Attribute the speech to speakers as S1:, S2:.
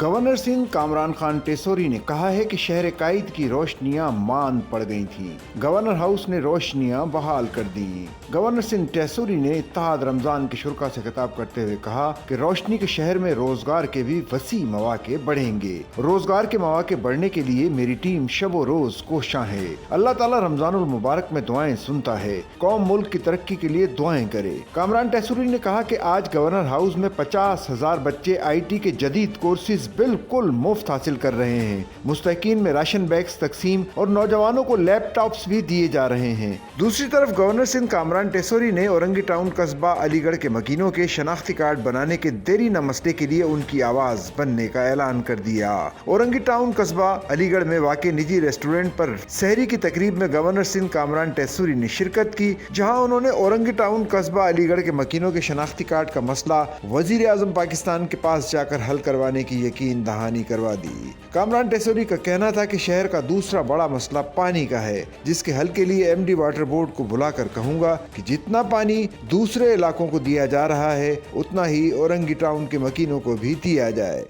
S1: Governor Singh Kamran Khan Tessori ने कहा है कि शहर कायद की रोशनियां मांद पड़ गई थीं। गवर्नर हाउस ने रोशनियां बहाल कर दी। गवर्नर सिंह टेसोरी ने इत्तेहाद रमजान के शुरा से खिताब करते हुए कहा कि रोशनी के शहर में रोजगार के भी वसी मौके बढ़ेंगे। रोजगार के मौके बढ़ने के लिए मेरी टीम शबो रोज कोशां है। अल्लाह ताला रमजानुल मुबारक में दुआएं सुनता है। कौम मुल्क की तरक्की के लिए दुआएं करे। कामरान टेसोरी ने कहा कि आज गवर्नर हाउस में 50,000 बच्चे IT के जदीद कोर्सेज बिल्कुल मुफ्त हासिल कर रहे हैं। मुस्तकीन में राशन बैग्स तकसीम और नौजवानों को लैपटॉप्स भी दिए जा रहे हैं। दूसरी तरफ गवर्नर सिंह कामरान टेसोरी ने औरंगी टाउन कस्बा अलीगढ़ के मकीनों के शनाख्ती कार्ड बनाने के देरीना मसले के लिए उनकी आवाज बनने का ऐलान कर दिया। औरंगी टाउन कस्बा अलीगढ़ में वाक़े निजी रेस्टोरेंट पर सहरी की तकरीब में गवर्नर सिंह कामरान टेसोरी ने शिरकत की, जहां उन्होंने औरंगी टाउन कस्बा अलीगढ़ के मकीनों के शनाख्ती कार्ड का मसला वजीर आजम पाकिस्तान के पास जाकर हल करवाने की यकीन दहानी करवा दी। कामरान टेसोरी का कहना था कि शहर का दूसरा बड़ा मसला पानी का है, जिसके हल के लिए MD वाटर बोर्ड को बुलाकर कहूंगा कि जितना पानी दूसरे इलाकों को दिया जा रहा है उतना ही औरंगी टाउन के मकीनों को भी दिया जाए।